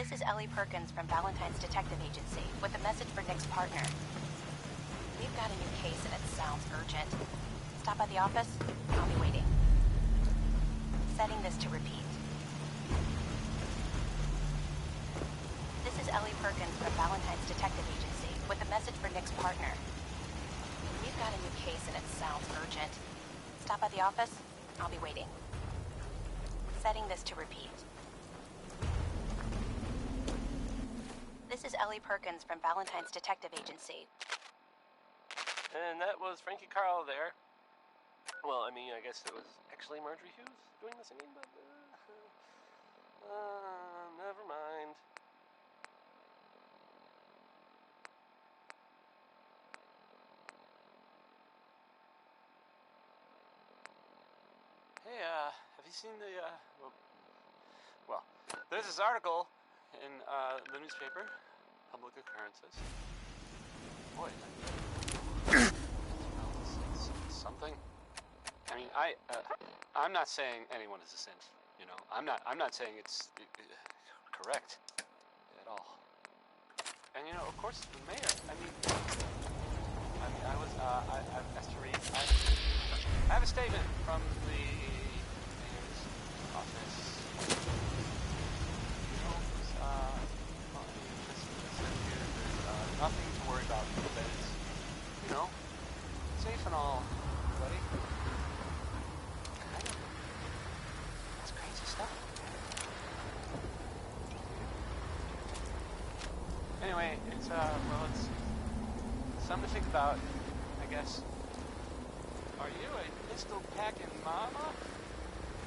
This is Ellie Perkins from Valentine's Detective Agency with a message for Nick's partner. We've got a new case and it sounds urgent. Stop by the office. I'll be waiting. Setting this to repeat. This is Ellie Perkins from Valentine's Detective Agency with a message for Nick's partner. We've got a new case and it sounds urgent. Stop by the office. I'll be waiting. Setting this to repeat. This is Ellie Perkins from Valentine's Detective Agency. And that was Frankie Carl there. Well, I mean, I guess it was actually Marjorie Hughes doing the singing, but never mind. Hey, have you seen the, well, there's this article in the newspaper, Public Occurrences. Boy, something. I mean, I'm not saying anyone is a saint. You know, I'm not saying it's correct at all. And you know, of course, the mayor. I was asked to read. I have a statement from the mayor's office. Nothing to worry about. That it's, you know, safe and all, buddy. That's crazy stuff. Anyway, it's it's something to think about, I guess. Are you a pistol packing mama?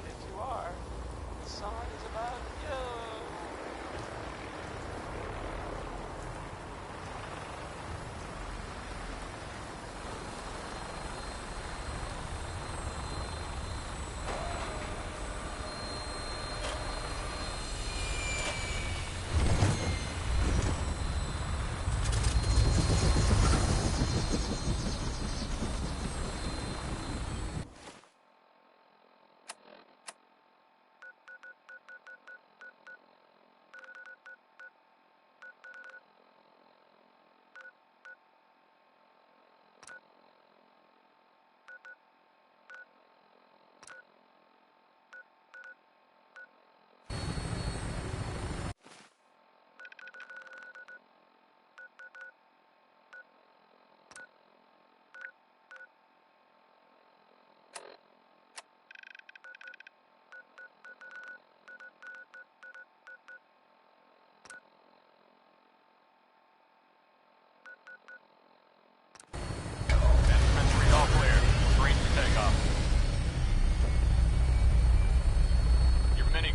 If you are, the song is about you.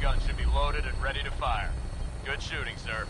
gun should be loaded and ready to fire. Good shooting, sir.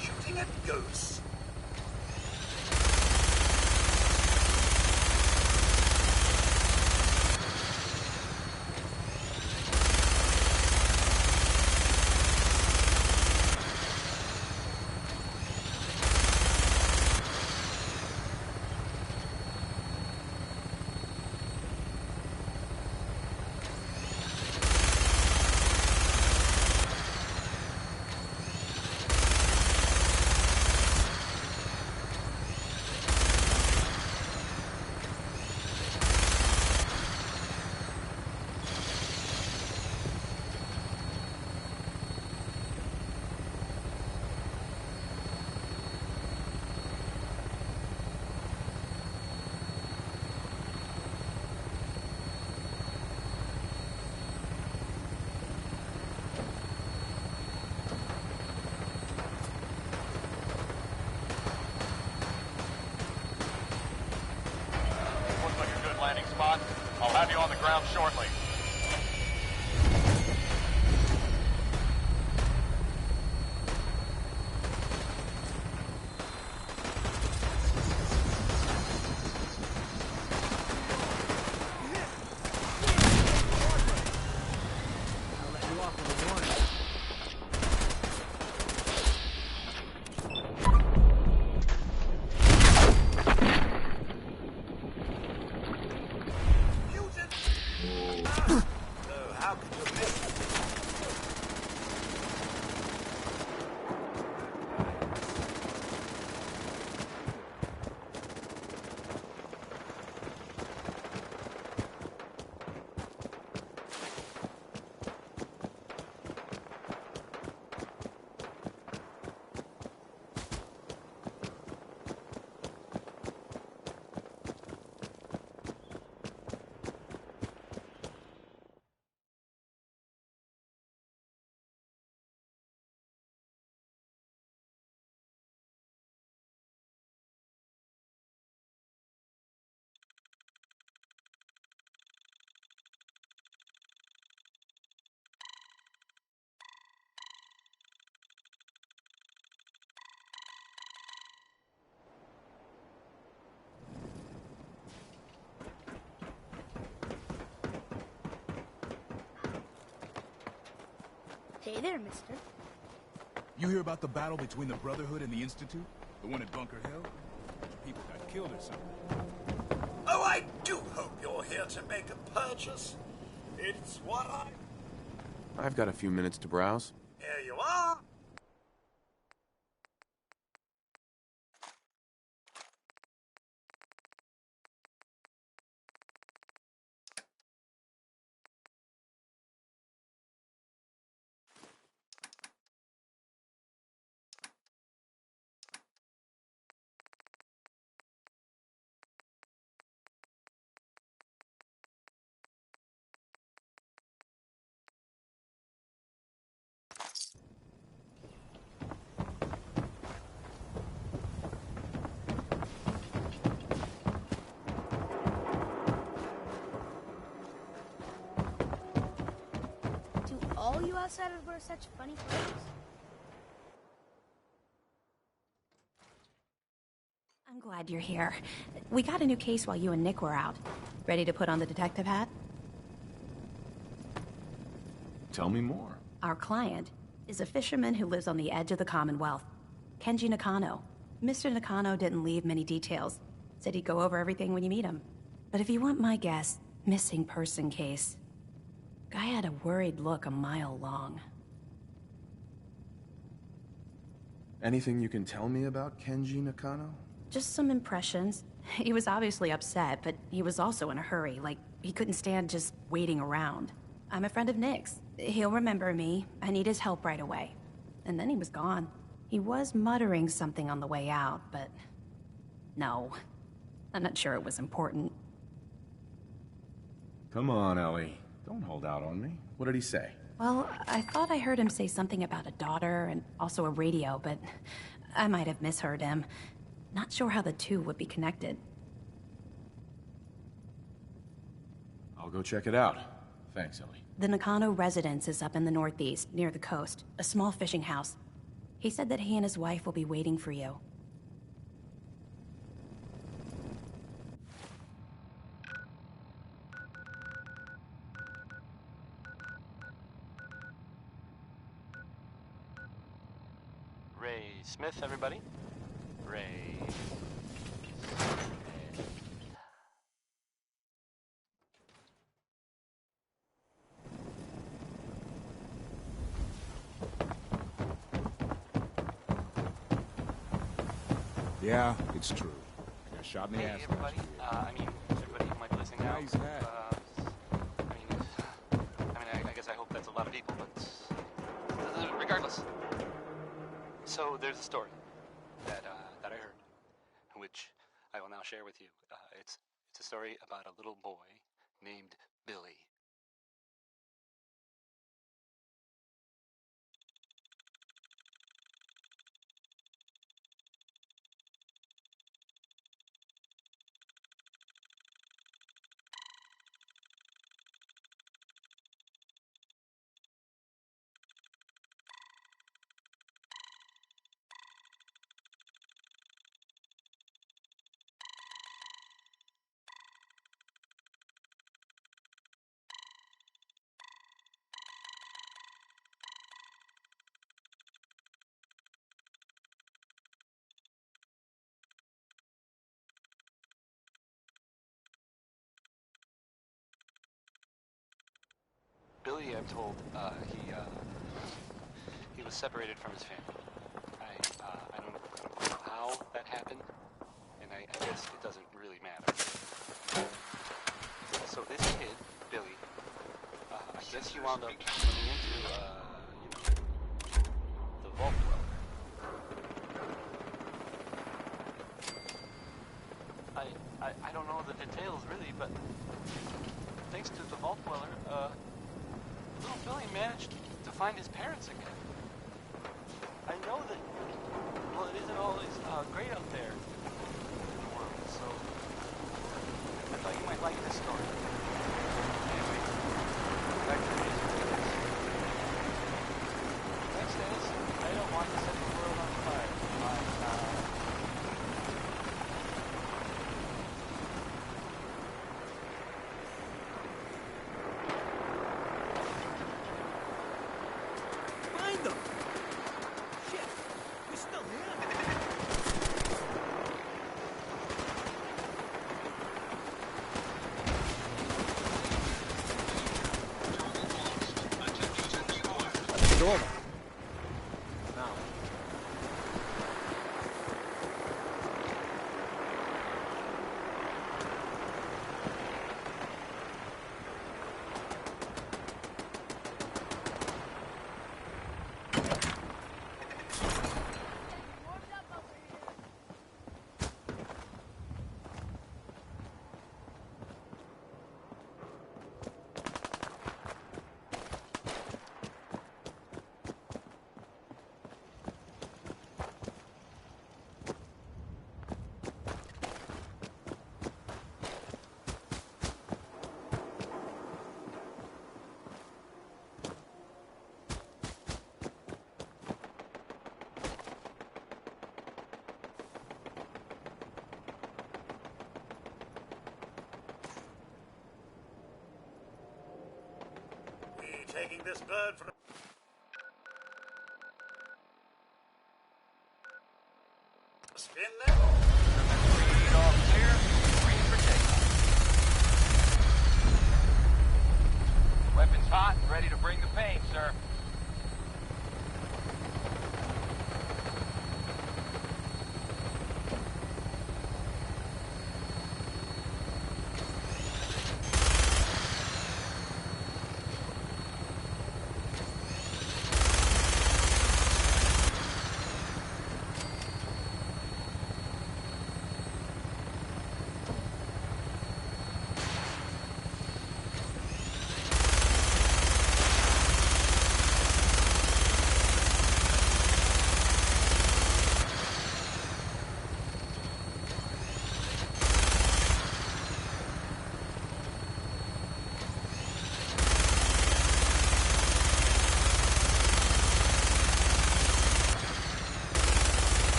Shooting at ghosts. Looks like a good landing spot. I'll have you on the ground shortly. How could you miss it? Hey there, mister. You hear about the battle between the Brotherhood and the Institute? The one at Bunker Hill? People got killed or something. Oh, I do hope you're here to make a purchase. It's what I've got a few minutes to browse. Here you are. you outsiders wear such funny clothes? I'm glad you're here. We got a new case while you and Nick were out. Ready to put on the detective hat? Tell me more. Our client is a fisherman who lives on the edge of the Commonwealth. Kenji Nakano. Mr. Nakano didn't leave many details. Said he'd go over everything when you meet him. But if you want my guess, missing person case. Guy had a worried look a mile long. Anything you can tell me about Kenji Nakano? Just some impressions. He was obviously upset, but he was also in a hurry, like he couldn't stand just waiting around. I'm a friend of Nick's. He'll remember me. I need his help right away. And then he was gone. He was muttering something on the way out, but... no. I'm not sure it was important. Come on, Ellie. Don't hold out on me. What did he say? Well, I thought I heard him say something about a daughter and also a radio, but I might have misheard him. Not sure how the two would be connected. I'll go check it out. Thanks, Ellie. The Nakano residence is up in the northeast, near the coast. A small fishing house. He said that he and his wife will be waiting for you. Ray Smith, everybody. Ray Yeah, it's true. I got shot in the Hey, ass. everybody. Everybody who might be listening now. Nice hat. I guess I hope that's a lot of people, but regardless. So there's a story that I heard, which I will now share with you. It's a story about a little boy named Billy. Billy, I'm told, he was separated from his family. I don't know how that happened, and I guess it doesn't really matter. So this kid, Billy, I guess he wound up running into, the vault dweller. I don't know the details really, but thanks to the vault dweller, little Billy managed to find his parents again. I know that, well, it isn't always great out there in the world, so I thought you might like this story. Anyway, back to the music. Next is, I don't want to set the world on fire. Find them! Shit! We're still here! It's over. Now. Warmed up over here. taking this bird for a spin now? Read all clear. Green for takeoff. Weapons hot and ready to bring the pain, sir.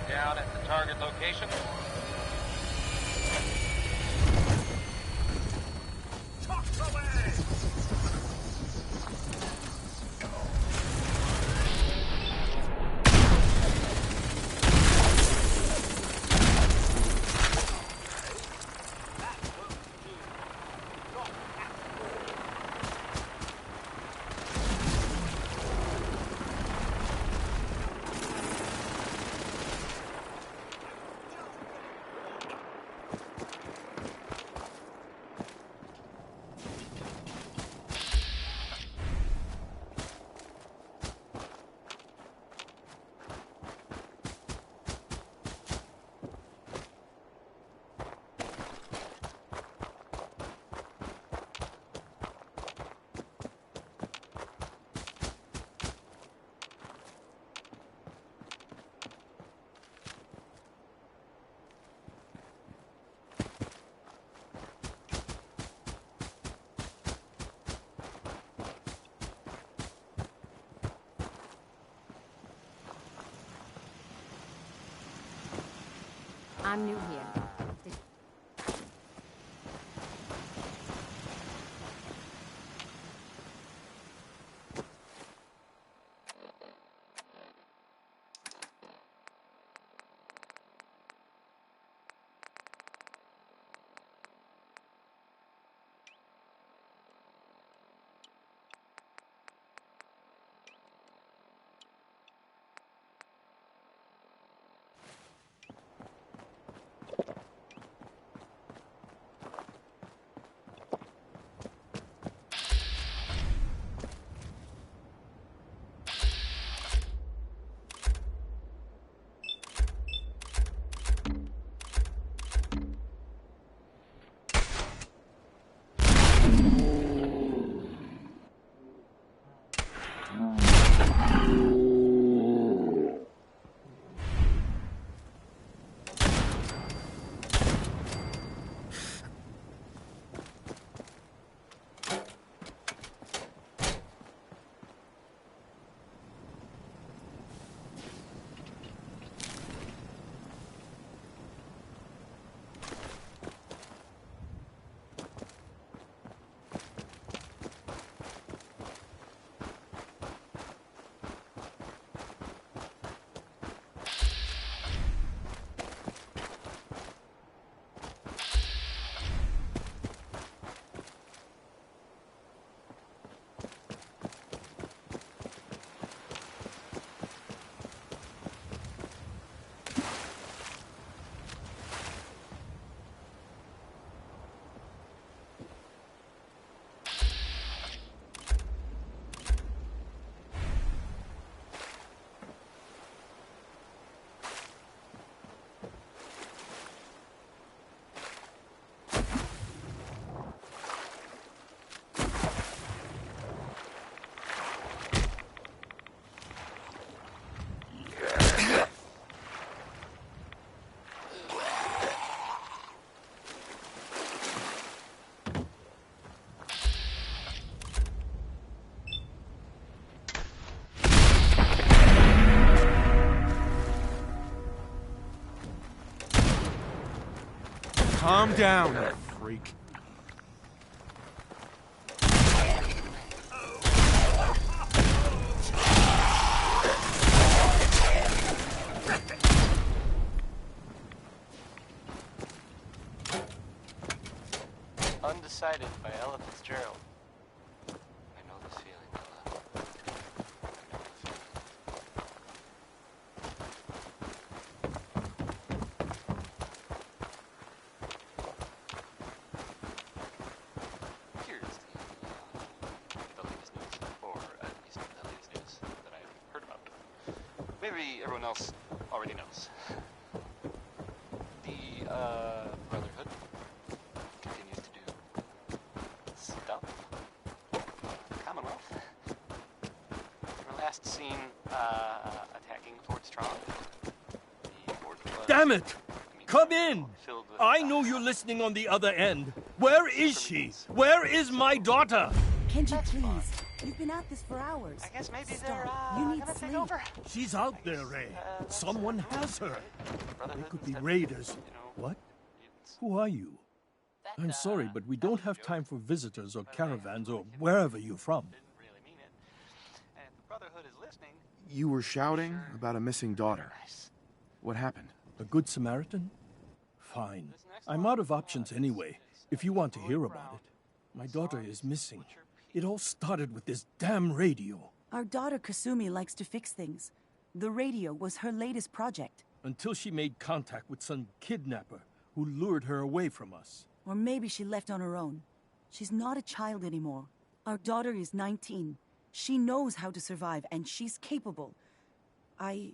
Down at the target location. Tucked away! I'm new here. Calm down, you freak. Undecided by Ella Fitzgerald. I know this feeling, Ella. I know the feeling. Here's the latest news, or at least the latest news that I've heard about. Maybe everyone else already knows. The Brotherhood continues to do stuff. Commonwealth. They were last seen attacking Fort Strong. The fort was, Damn it! Come in! filled with, I know you're listening on the other end. Where is she? Where is my daughter? Kenji, please. You've been at this for hours. I guess maybe Stop. they're You need gonna take sleep. over. She's out there, Ray. Someone has her. They could be raiders. What? Who are you? I'm sorry, but we don't have time for visitors or caravans or wherever you're from. Didn't really mean it. And if the Brotherhood is listening, You were shouting about a missing daughter. What happened? A good Samaritan? Fine. I'm out of options anyway, if you want to hear about it. My daughter is missing. It all started with this damn radio. Our daughter Kasumi likes to fix things. The radio was her latest project. Until she made contact with some kidnapper who lured her away from us. Or maybe she left on her own. She's not a child anymore. Our daughter is 19. She knows how to survive, and she's capable. I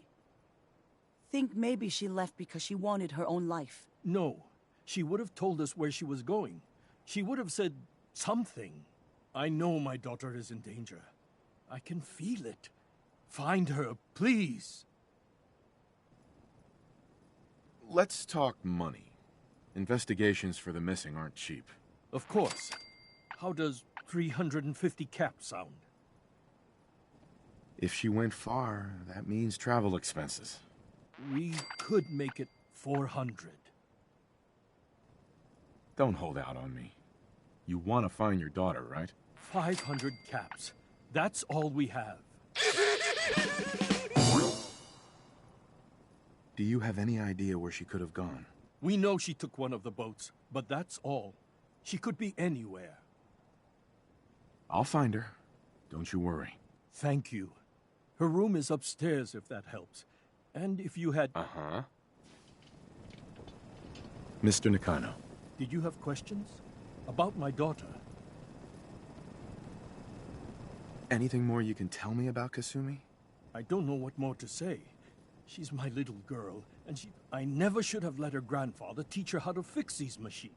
think maybe she left because she wanted her own life. No, she would have told us where she was going. She would have said something. I know my daughter is in danger. I can feel it. Find her, please. Let's talk money. Investigations for the missing aren't cheap. Of course. How does 350 caps sound? If she went far, that means travel expenses. We could make it 400. Don't hold out on me. You want to find your daughter, right? 500 caps. That's all we have. Do you have any idea where she could have gone? We know she took one of the boats, but that's all. She could be anywhere. I'll find her. Don't you worry. Thank you. Her room is upstairs, if that helps. And if you had... Uh-huh. Mr. Nakano. Did you have questions? About my daughter? Anything more you can tell me about Kasumi? I don't know what more to say. She's my little girl, and I never should have let her grandfather teach her how to fix these machines.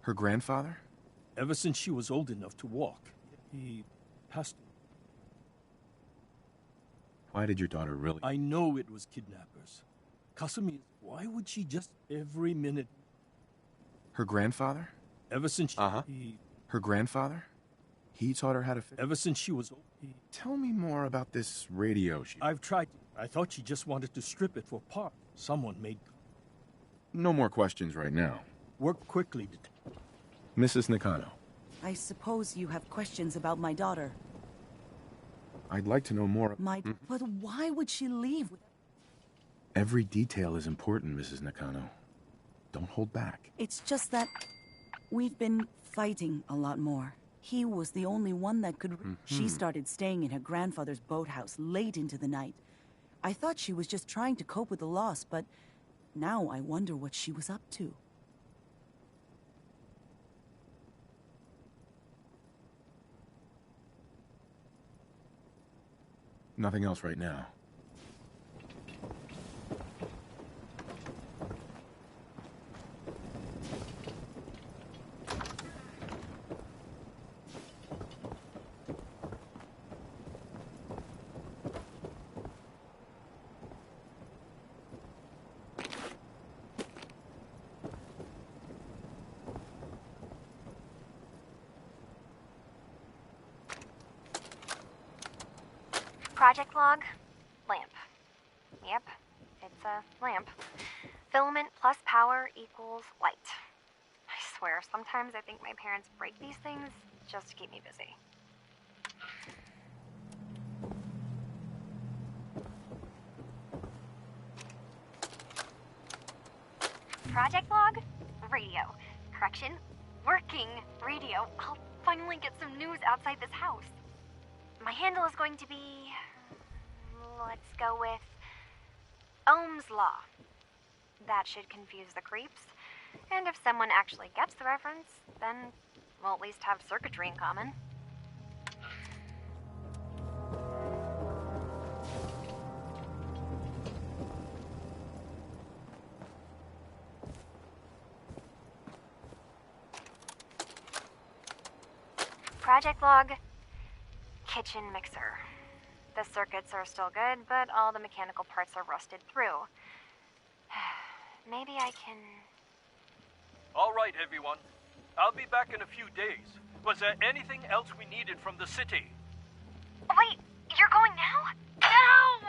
Her grandfather? Ever since she was old enough to walk, he passed. Why did your daughter really... I know it was kidnappers. Kasumi, why would she just every minute... Her grandfather? Ever since Her grandfather? He taught her how to fix... Ever since she was old, Tell me more about this radio she... I've tried. I thought she just wanted to strip it for parts. Someone made... No more questions right now. Work quickly. Mrs. Nakano. I suppose you have questions about my daughter. I'd like to know more... But why would she leave? Every detail is important, Mrs. Nakano. Don't hold back. It's just that we've been fighting a lot more. He was the only one that could... She started staying in her grandfather's boathouse late into the night. I thought she was just trying to cope with the loss, but now I wonder what she was up to. Nothing else right now. Project log? Lamp. Yep, it's a lamp. Filament plus power equals light. I swear, sometimes I think my parents break these things just to keep me busy. Project log? Radio. Correction, working radio. I'll finally get some news outside this house. My handle is going to be... let's go with... Ohm's Law. That should confuse the creeps. And if someone actually gets the reference, then we'll at least have circuitry in common. Project log, kitchen mixer. The circuits are still good, but all the mechanical parts are rusted through. Maybe I can... All right, everyone. I'll be back in a few days. Was there anything else we needed from the city? Wait, you're going now? No!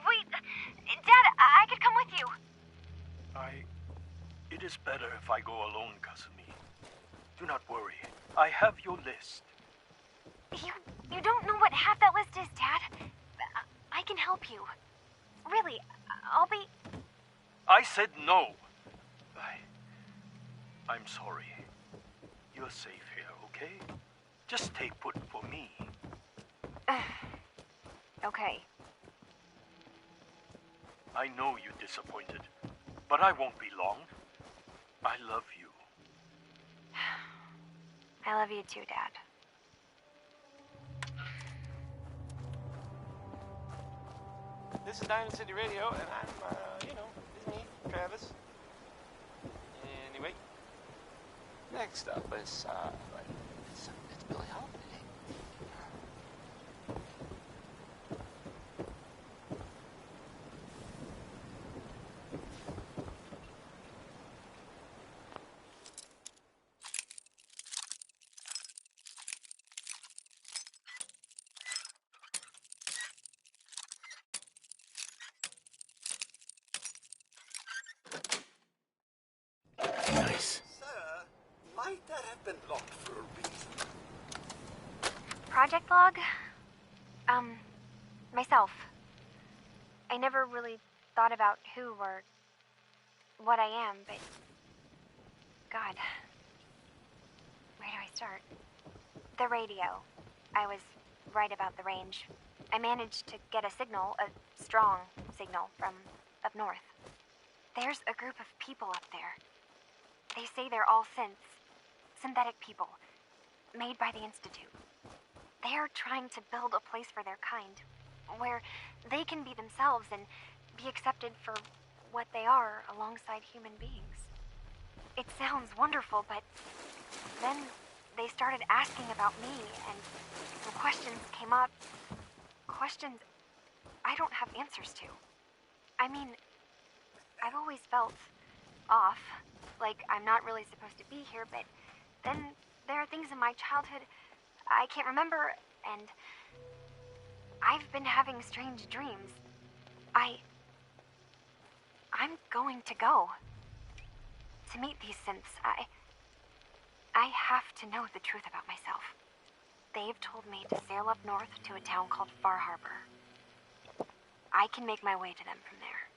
Wait, Dad, I could come with you. It is better if I go alone, Kasumi. Do not worry. I have your list. You don't know what half that list is, Dad. I can help you. Really, I'll be... I said no. I'm sorry. You're safe here, okay? Just stay put for me. Okay. I know you're disappointed, but I won't be long. I love you. I love you too, Dad. This is Diamond City Radio, and I'm, it's me, Travis. Anyway, next up is, it's Billie Holiday. Nice. Sir, might that have been locked for a reason? Project log? Myself. I never really thought about who or what I am, but... God. Where do I start? The radio. I was right about the range. I managed to get a signal, a strong signal, from up north. There's a group of people up there. They say they're all synthetic people, made by the Institute. They're trying to build a place for their kind, where they can be themselves and be accepted for what they are alongside human beings. It sounds wonderful, but then they started asking about me, and some questions came up. Questions I don't have answers to. I mean, I've always felt off, like I'm not really supposed to be here, but then there are things in my childhood I can't remember, and I've been having strange dreams. I'm going to go to meet these synths. I have to know the truth about myself. They've told me to sail up north to a town called Far Harbor. I can make my way to them from there.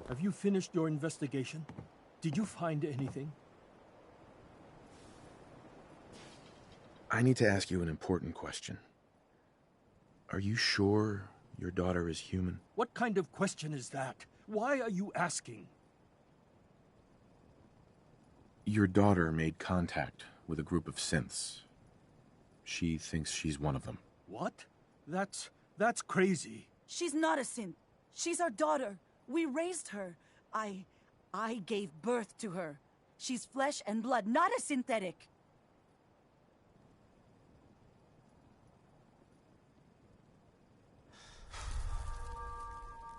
Have you finished your investigation? Did you find anything? I need to ask you an important question. Are you sure your daughter is human? What kind of question is that? Why are you asking? Your daughter made contact with a group of synths. She thinks she's one of them. What? That's crazy. She's not a synth. She's our daughter. We raised her. I I gave birth to her. She's flesh and blood, not a synthetic.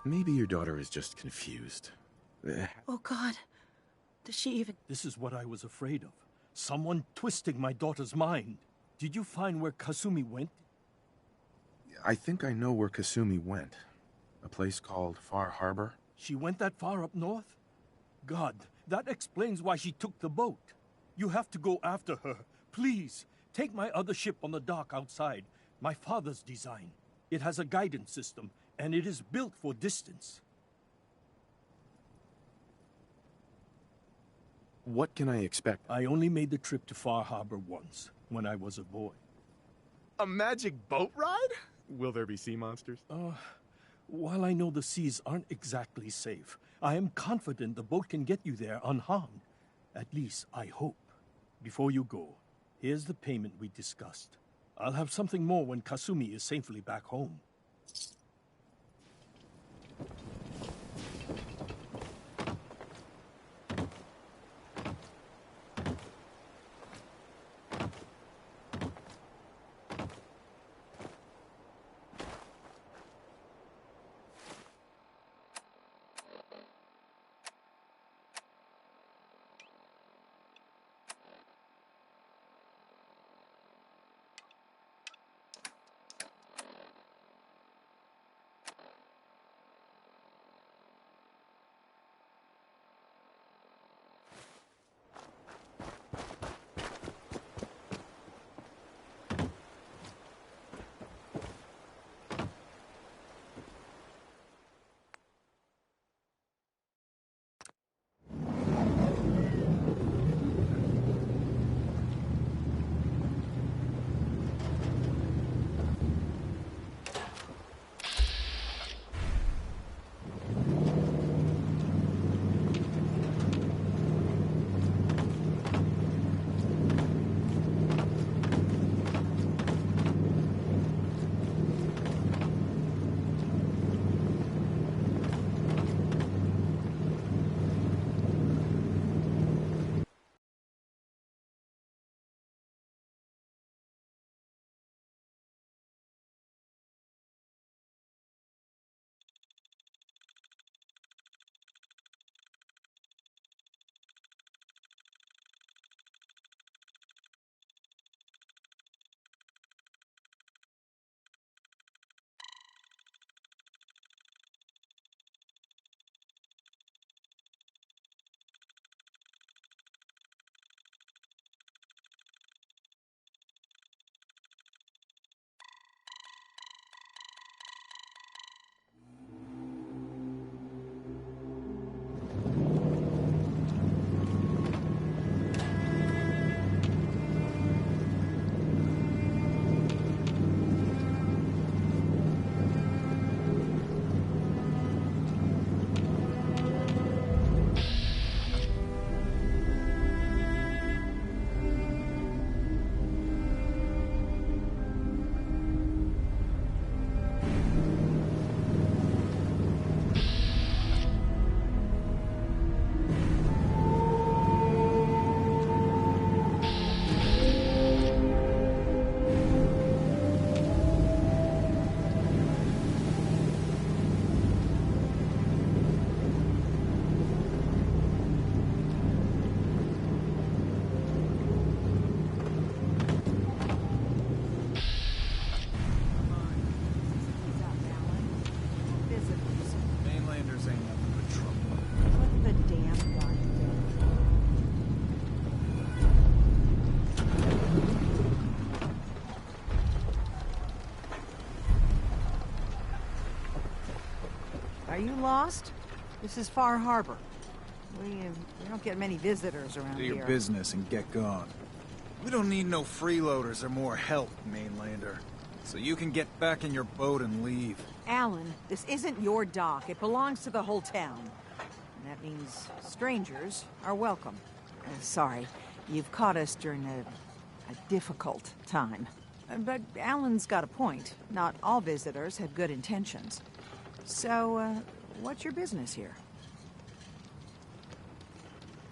Maybe your daughter is just confused. Oh, God. Does she even... This is what I was afraid of. Someone twisting my daughter's mind. Did you find where Kasumi went? I think I know where Kasumi went. A place called Far Harbor. She went that far up north? God, that explains why she took the boat. You have to go after her. Please, take my other ship on the dock outside. My father's design. It has a guidance system, and it is built for distance. What can I expect? I only made the trip to Far Harbor once, when I was a boy. A magic boat ride? Will there be sea monsters? While I know the seas aren't exactly safe, I am confident the boat can get you there unharmed. At least, I hope. Before you go, here's the payment we discussed. I'll have something more when Kasumi is safely back home. Are you lost? This is Far Harbor. We don't get many visitors around here. Do your business and get gone. We don't need no freeloaders or more help, mainlander. So you can get back in your boat and leave. Alan, this isn't your dock. It belongs to the whole town. And that means strangers are welcome. Sorry, you've caught us during a difficult time. But Alan's got a point. Not all visitors have good intentions. So, what's your business here?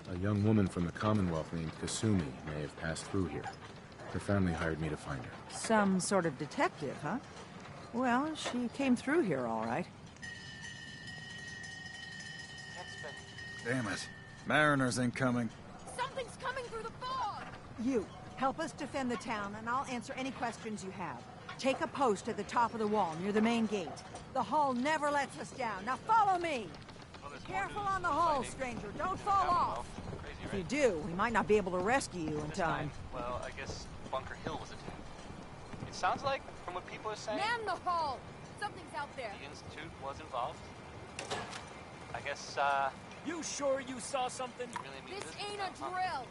A young woman from the Commonwealth named Kasumi may have passed through here. Her family hired me to find her. Some sort of detective, huh? Well, she came through here all right. Damn it. Mariners incoming. Something's coming through the fog! You, help us defend the town, and I'll answer any questions you have. Take a post at the top of the wall, near the main gate. The hull never lets us down. Now follow me! Be careful on the hull, stranger. Don't fall off! If you do, we might not be able to rescue you in time. Well, I guess Bunker Hill was attacked. It sounds like, from what people are saying... Man the hull! Something's out there. The Institute was involved. I guess, You sure you saw something? Really This ain't a drill!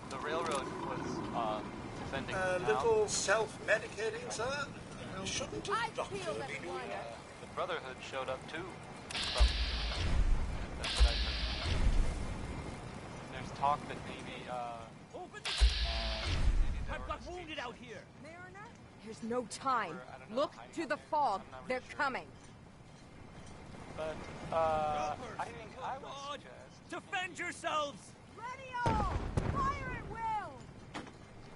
The railroad was, defending the town. Little self-medicating, sir? Shouldn't a doctor be doing that? The Brotherhood showed up, too. That's what I've heard. There's talk that maybe, Open the... I've got wounded out here. Mariner? There's no time. Look to the fog. They're coming. But, I think I would suggest... Defend yourselves! Ready all! Fire at will!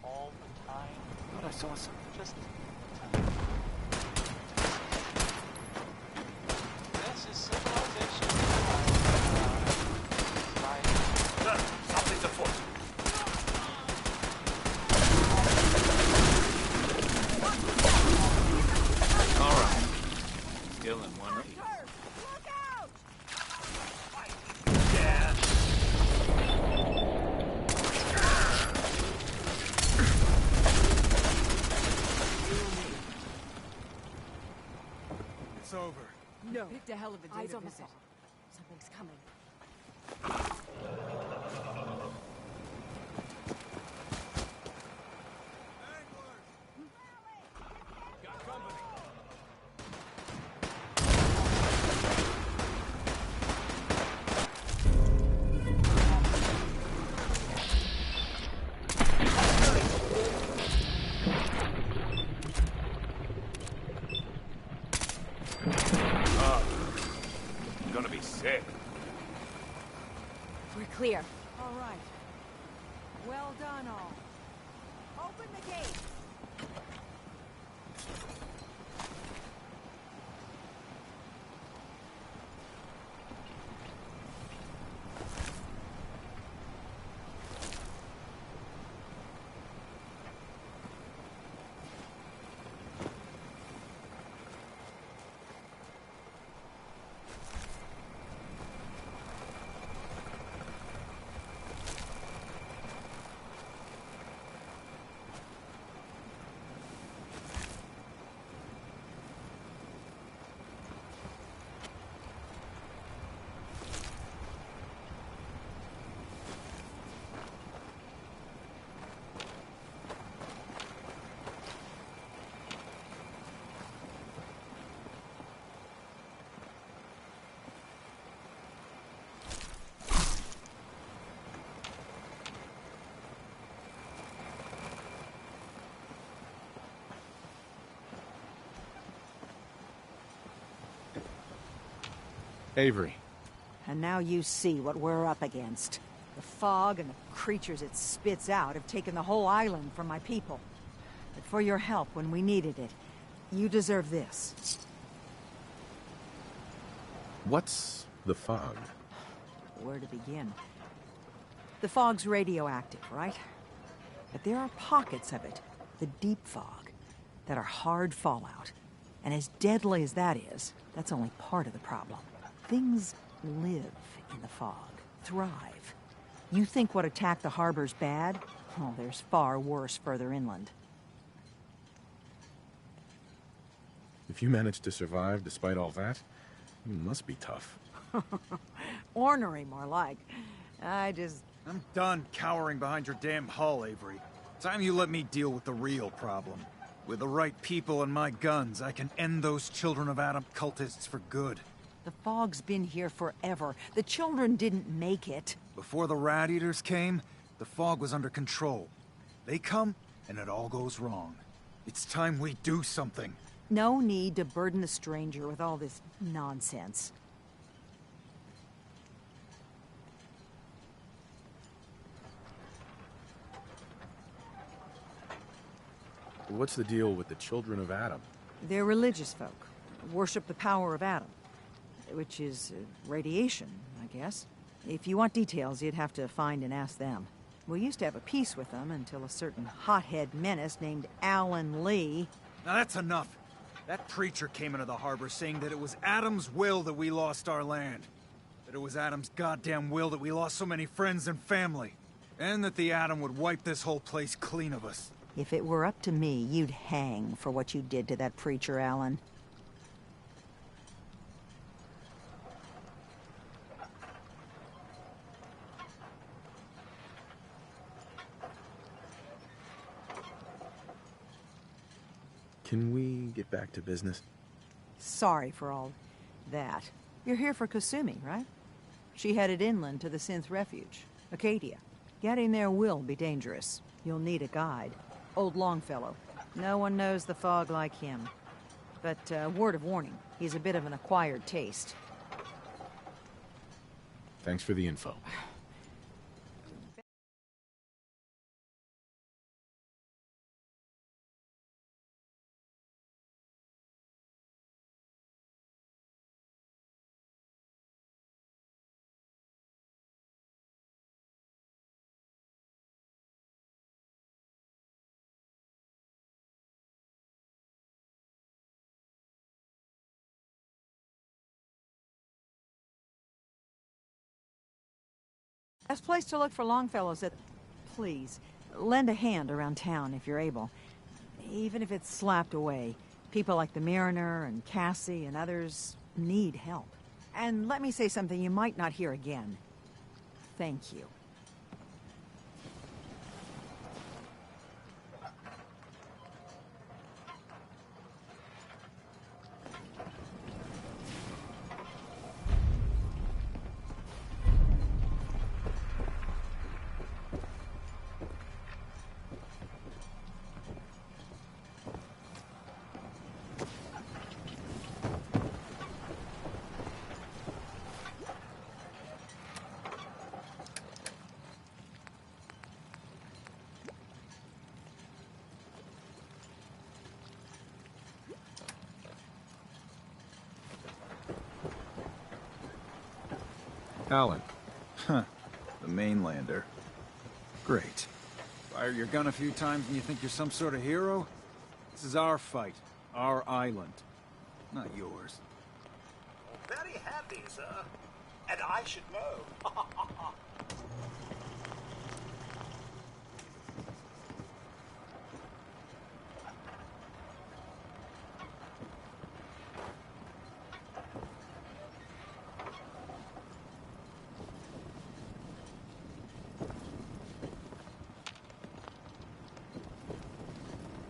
All the time. I thought I saw something. Just... This is civilization. Sir, something's afoot. All right. Killing one of these. Look out! Yeah. It's over. No. Picked a hell of a day Eyes to on the visit. fog. Something's coming. Got company. Gonna be sick. We're clear. All right. Well done, all. Open the gate. Avery. And now you see what we're up against. The fog and the creatures it spits out have taken the whole island from my people. But for your help when we needed it, you deserve this. What's the fog? Where to begin? The fog's radioactive, right? But there are pockets of it, the deep fog, that are hard fallout. And as deadly as that is, that's only part of the problem. Things live in the fog, thrive. You think what attacked the harbor's bad? Oh, there's far worse further inland. If you managed to survive despite all that, you must be tough. Ornery, more like. I'm done cowering behind your damn hull, Avery. Time you let me deal with the real problem. With the right people and my guns, I can end those Children of Adam cultists for good. The fog's been here forever. The children didn't make it. Before the Rat Eaters came, the fog was under control. They come, and it all goes wrong. It's time we do something. No need to burden the stranger with all this nonsense. What's the deal with the children of Adam? They're religious folk. Worship the power of Adam. Which is radiation, I guess. If you want details, you'd have to find and ask them. We used to have a peace with them until a certain hothead menace named Alan Lee... Now that's enough. That preacher came into the harbor saying that it was Adam's will that we lost our land. That it was Adam's goddamn will that we lost so many friends and family. And that the Adam would wipe this whole place clean of us. If it were up to me, you'd hang for what you did to that preacher, Alan. Can we get back to business? Sorry for all that. You're here for Kasumi, right? She headed inland to the Synth Refuge, Acadia. Getting there will be dangerous. You'll need a guide. Old Longfellow. No one knows the fog like him. But, word of warning, he's a bit of an acquired taste. Thanks for the info. Best place to look for Longfellow's at... Please, lend a hand around town if you're able. Even if it's slapped away. People like the Mariner and Cassie and others need help. And let me say something you might not hear again. Thank you. Alan. Huh. The mainlander. Great. Fire your gun a few times and you think you're some sort of hero? This is our fight. Our island. Not yours. Very handy, sir. And I should know.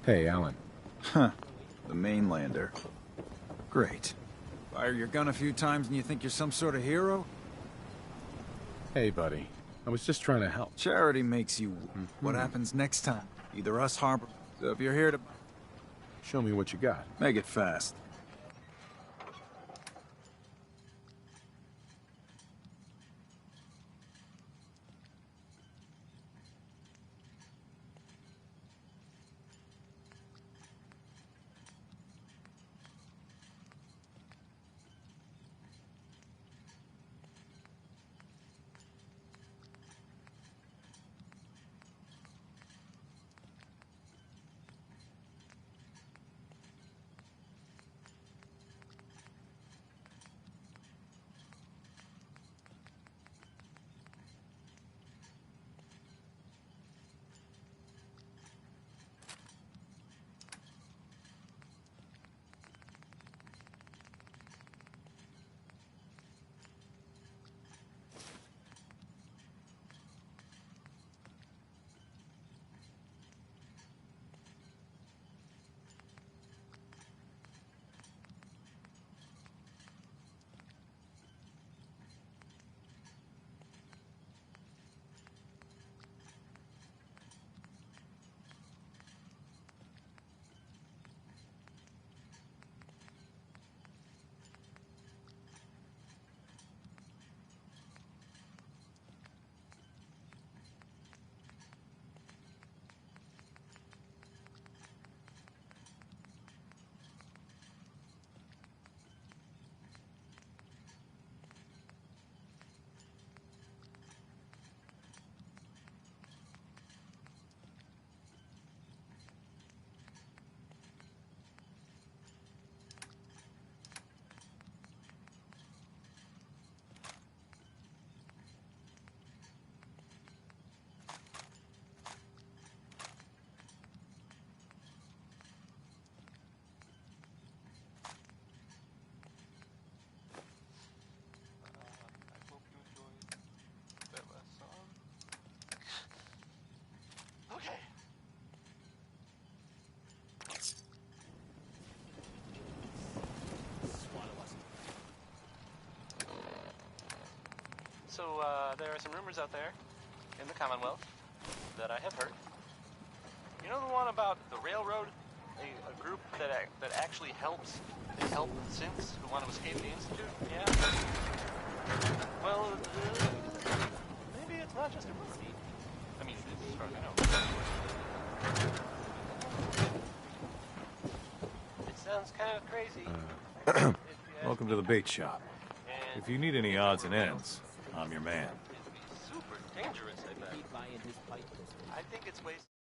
Hey, Alan. Huh. The mainlander. Great. Fire your gun a few times and you think you're some sort of hero? Hey, buddy. I was just trying to help. Charity makes you... What happens next time? Either us harbor... So if you're here to... Show me what you got. Make it fast. So, there are some rumors out there in the Commonwealth that I have heard. You know the one about the railroad? A group that actually helps synths who want to escape the Institute? Yeah. Well, maybe it's not just a rumor. I mean, as far as I know. It sounds kind of crazy. Welcome to the bait shop. If you need any odds and ends, I'm your man. Super dangerous, I bet. I think it's wasted.